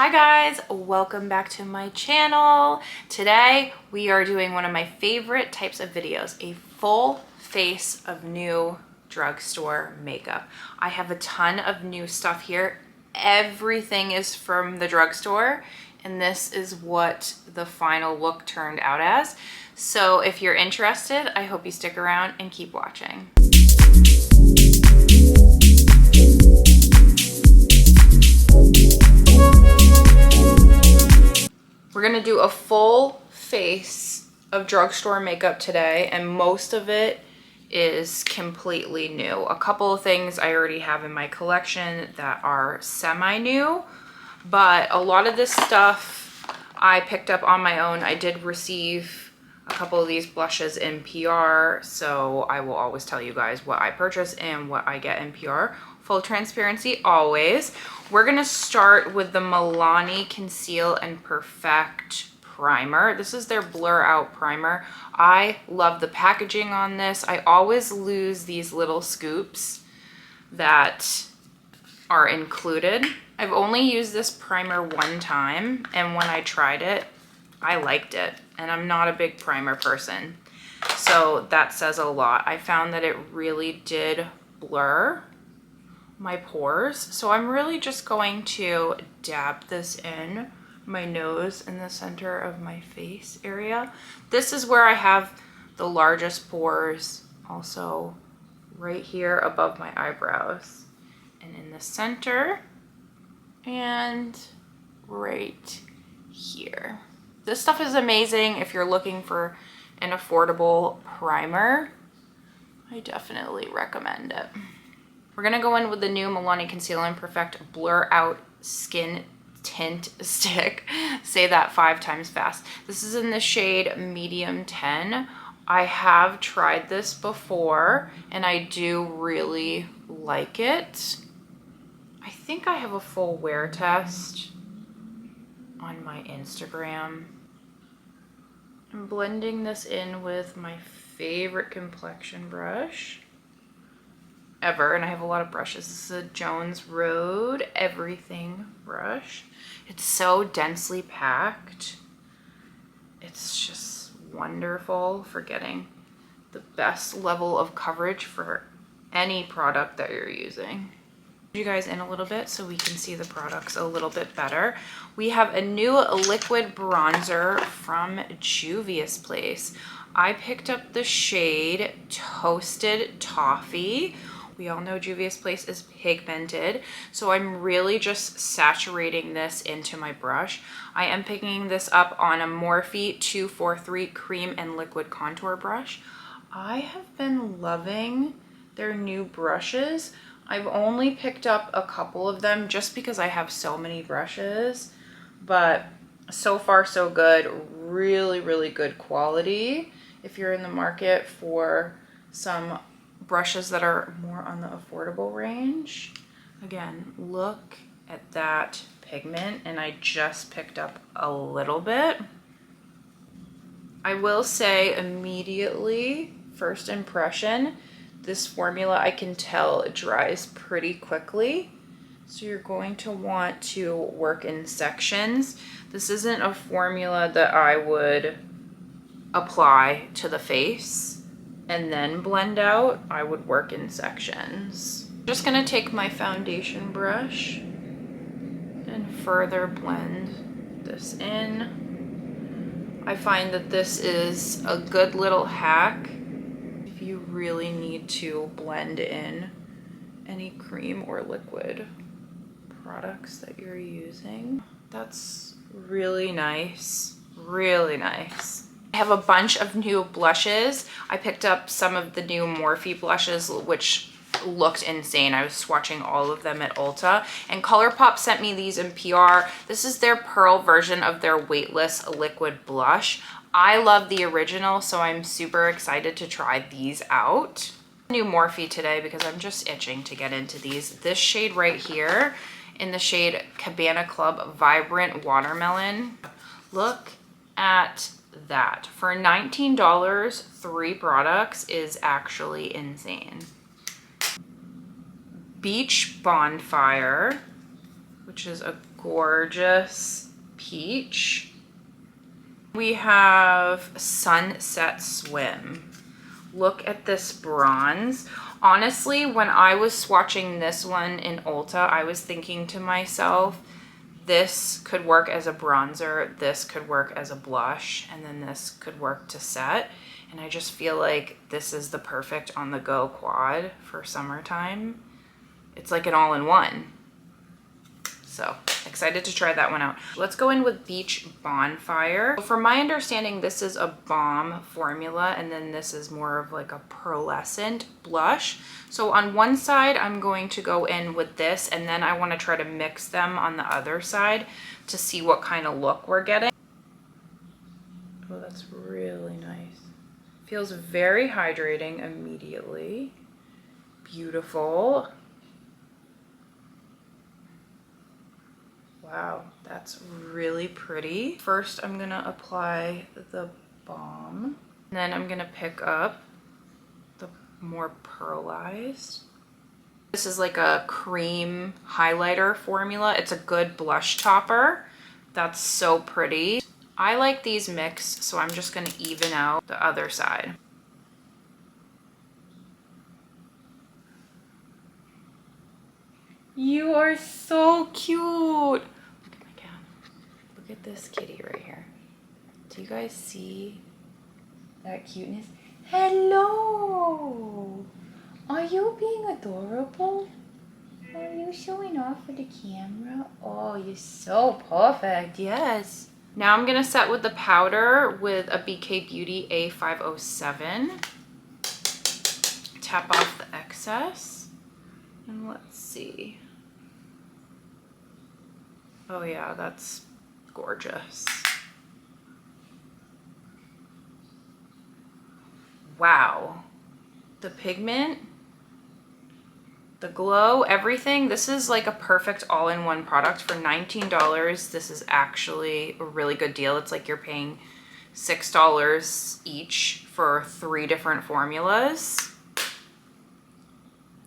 Hi guys, welcome back to my channel. Today we are doing one of my favorite types of videos, a full face of new drugstore makeup. I have a ton of new stuff here. Everything is from the drugstore, and this is what the final look turned out as. So if you're interested, I hope you stick around and keep watching. We're gonna do a full face of drugstore makeup today, and most of it is completely new. A couple of things I already have in my collection that are semi-new, but a lot of this stuff I picked up on my own. I did receive a couple of these blushes in PR, so I will always tell you guys what I purchase and what I get in PR. Full transparency always. We're gonna start with the Milani Conceal and Perfect primer. This is their blur out primer. I love the packaging on this. I always lose these little scoops that are included. I've only used this primer one time, and when I tried it, I liked it, and I'm not a big primer person, so that says a lot. I found that it really did blur my pores, so I'm really just going to dab this in my nose in the center of my face area. This is where I have the largest pores, also right here above my eyebrows, and in the center, and right here. This stuff is amazing if you're looking for an affordable primer. I definitely recommend it. We're gonna go in with the new Milani Conceal and Perfect Blur Out Skin Tint Stick. Say that 5 times fast. This is in the shade Medium 10. I have tried this before, and I do really like it. I think I have a full wear test on my Instagram. I'm blending this in with my favorite complexion brush ever, and I have a lot of brushes. This is a Jones Road Everything brush. It's so densely packed. It's just wonderful for getting the best level of coverage for any product that you're using. You guys in a little bit so we can see the products a little bit better. We have a new liquid bronzer from Juvia's place. I picked up the shade Toasted Toffee. We all know Juvia's place is pigmented, so I'm really just saturating this into my brush. I am picking this up on a Morphe 243 cream and liquid contour brush. I have been loving their new brushes. I've only picked up a couple of them just because I have so many brushes, but so far so good. Really, really good quality. If you're in the market for some brushes that are more on the affordable range, again, look at that pigment, and I just picked up a little bit. I will say immediately, first impression, this formula I can tell it dries pretty quickly, so you're going to want to work in sections. This isn't a formula that I would apply to the face and then blend out. I would work in sections. Just gonna take my foundation brush and further blend this in. I find that this is a good little hack if you really need to blend in any cream or liquid products that you're using. That's really nice, really nice. I have a bunch of new blushes. I picked up some of the new Morphe blushes, which looked insane. I was swatching all of them at Ulta, and Colourpop sent me these in PR. This is their pearl version of their weightless liquid blush. I love the original, so I'm super excited to try these out. New Morphe today because I'm just itching to get into these. This shade right here in the shade Cabana Club Vibrant Watermelon. Look at that. For $19, 3 products is actually insane. Beach Bonfire, which is a gorgeous peach. We have Sunset Swim. Look at this bronze. Honestly, when I was swatching this one in Ulta, I was thinking to myself, this could work as a bronzer, this could work as a blush, and then this could work to set. And I just feel like this is the perfect on-the-go quad for summertime. It's like an all-in-one. So excited to try that one out. Let's go in with Beach Bonfire. From my understanding, this is a balm formula, and then this is more of like a pearlescent blush. So on one side, I'm going to go in with this, and then I want to try to mix them on the other side to see what kind of look we're getting. Oh, that's really nice. Feels very hydrating immediately. Beautiful. Wow, that's really pretty. First, I'm gonna apply the balm. And then I'm gonna pick up the more pearlized. This is like a cream highlighter formula. It's a good blush topper. That's so pretty. I like these mixed, so I'm just gonna even out the other side. You are so cute. Look at this kitty right here. Do you guys see that cuteness? Hello! Are you being adorable? Are you showing off for the camera? Oh, you're so perfect, yes. Now I'm gonna set with the powder with a BK Beauty A507. Tap off the excess. And let's see. Oh yeah, that's gorgeous. Wow. The pigment, the glow, everything. This is like a perfect all-in-one product for $19. This is actually a really good deal. It's like you're paying $6 each for 3 different formulas.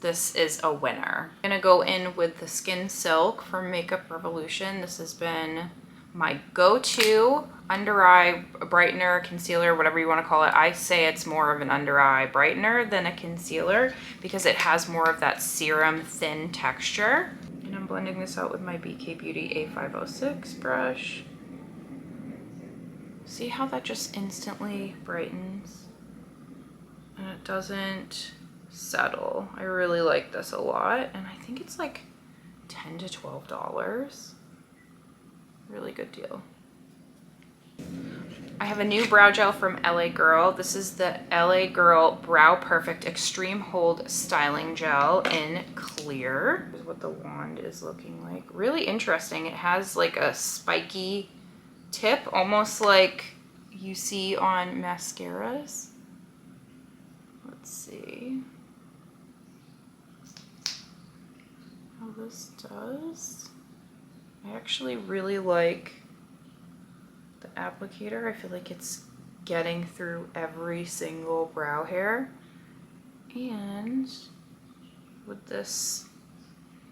This is a winner. I'm gonna go in with the Skin Silk from Makeup Revolution. This has been my go-to under eye brightener, concealer, whatever you want to call it. I say it's more of an under eye brightener than a concealer because it has more of that serum thin texture. And I'm blending this out with my BK Beauty A506 brush. See how that just instantly brightens? And it doesn't settle. I really like this a lot, and I think it's like $10 to $12. Really good deal. I have a new brow gel from LA Girl. This is the LA Girl Brow Perfect Extreme Hold Styling Gel in clear. This is what the wand is looking like. Really interesting. It has like a spiky tip, almost like you see on mascaras. Let's see how this does. I actually really like the applicator. I feel like it's getting through every single brow hair. And with this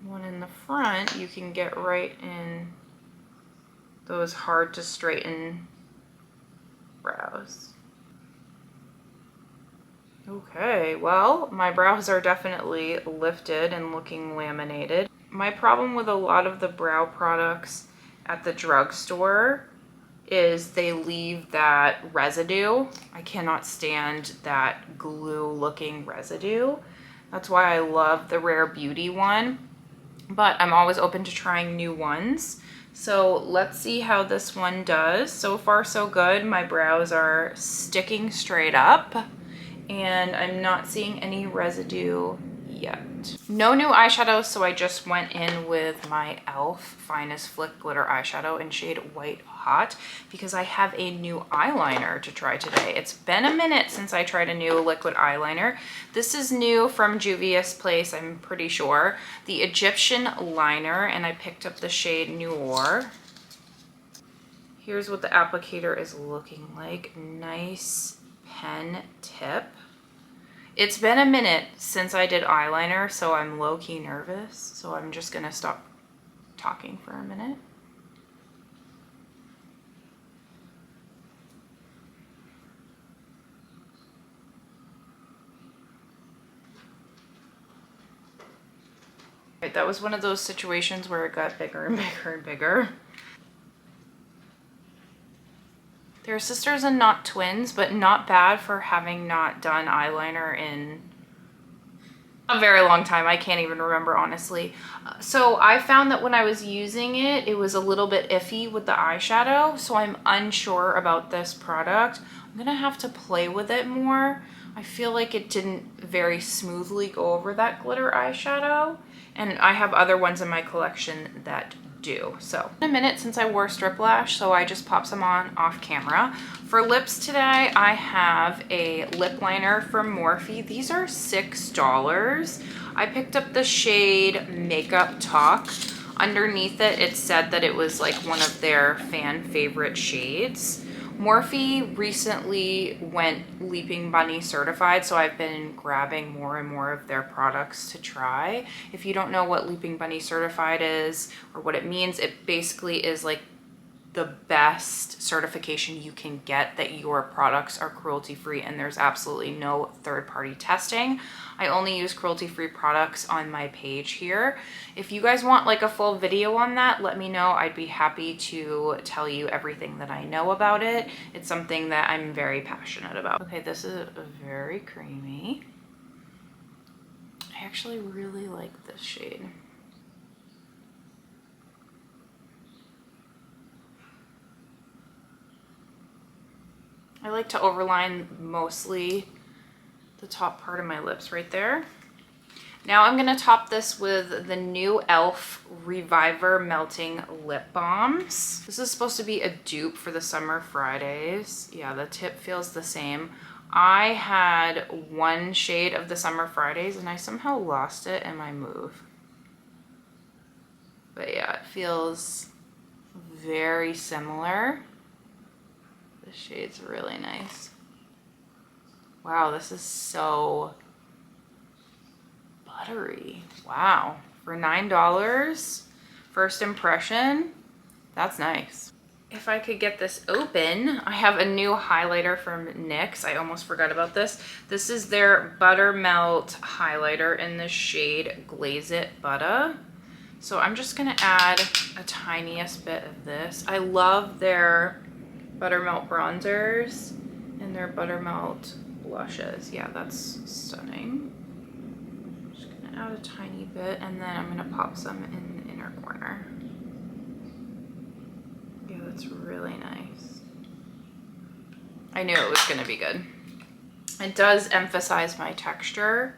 one in the front, you can get right in those hard to straighten brows. Okay, well, my brows are definitely lifted and looking laminated. My problem with a lot of the brow products at the drugstore is they leave that residue. I cannot stand that glue looking residue. That's why I love the Rare Beauty one, but I'm always open to trying new ones. So let's see how this one does. So far so good. My brows are sticking straight up and I'm not seeing any residue yet. No new eyeshadow, so I just went in with my e.l.f. Finest Flick Glitter Eyeshadow in shade White Hot because I have a new eyeliner to try today. It's been a minute since I tried a new liquid eyeliner. This is new from Juvias place, I'm pretty sure. The Egyptian Liner, and I picked up the shade Noir. Here's what the applicator is looking like. Nice pen tip. It's been a minute since I did eyeliner, so I'm low-key nervous. So I'm just gonna stop talking for a minute. right. That was one of those situations where it got bigger and bigger and bigger. They're sisters and not twins, but not bad for having not done eyeliner in a very long time. I can't even remember, honestly. So I found that when I was using it, it was a little bit iffy with the eyeshadow. So I'm unsure about this product. I'm gonna have to play with it more. I feel like it didn't very smoothly go over that glitter eyeshadow. And I have other ones in my collection that do. So in a minute since I wore strip lash, so I just popped some on off camera. For lips today, I have a lip liner from Morphe. These are $6. I picked up the shade Makeup Talk. Underneath it, it said that it was like one of their fan favorite shades. Morphe recently went Leaping Bunny certified, so I've been grabbing more and more of their products to try. If you don't know what Leaping Bunny certified is or what it means, it basically is like the best certification you can get that your products are cruelty-free and there's absolutely no third-party testing. I only use cruelty-free products on my page here. If you guys want like a full video on that, let me know. I'd be happy to tell you everything that I know about it. It's something that I'm very passionate about. Okay, this is very creamy. I actually really like this shade. I like to overline mostly the top part of my lips right there. Now I'm gonna top this with the new e.l.f. Reviver Melting Lip Balms. This is supposed to be a dupe for the Summer Fridays. Yeah, the tip feels the same. I had one shade of the Summer Fridays and I somehow lost it in my move. But yeah, it feels very similar. This shade's really nice. Wow, this is so buttery. Wow, for $9, first impression, that's nice. If I could get this open, I have a new highlighter from NYX. I almost forgot about this. This is their Buttermelt Highlighter in the shade Glaze It Butter. So I'm just gonna add a tiniest bit of this. I love their Buttermelt bronzers and their Buttermelt blushes. Yeah, that's stunning. I'm just gonna add a tiny bit and then I'm gonna pop some in the inner corner. Yeah, that's really nice. I knew it was gonna be good. It does emphasize my texture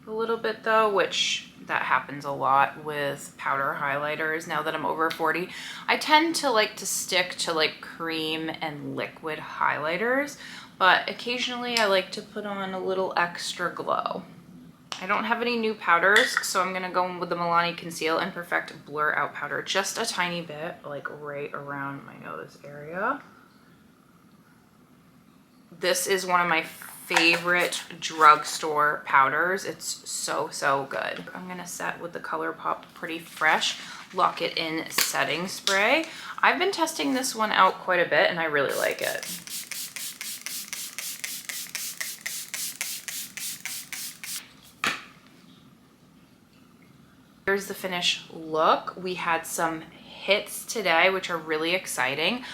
a little bit though, which that happens a lot with powder highlighters now that I'm over 40. I tend to like to stick to like cream and liquid highlighters, but occasionally I like to put on a little extra glow. I don't have any new powders, so I'm gonna go in with the Milani Conceal and Perfect Blur Out Powder, just a tiny bit, like right around my nose area. This is one of my favorite drugstore powders. It's so, so good. I'm gonna set with the Colourpop Pretty Fresh Lock It In Setting Spray. I've been testing this one out quite a bit and I really like it. Here's the finished look. We had some hits today, which are really exciting.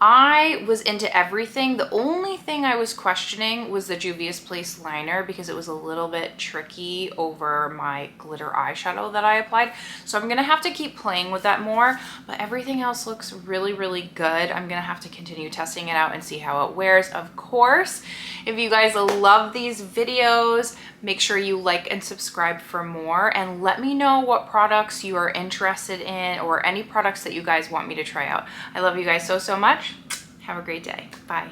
I was into everything. The only thing I was questioning was the Juvia's Place liner because it was a little bit tricky over my glitter eyeshadow that I applied. So I'm gonna have to keep playing with that more, but everything else looks really, really good. I'm gonna have to continue testing it out and see how it wears. Of course, if you guys love these videos, make sure you like and subscribe for more and let me know what products you are interested in or any products that you guys want me to try out. I love you guys so, so much. Have a great day. Bye.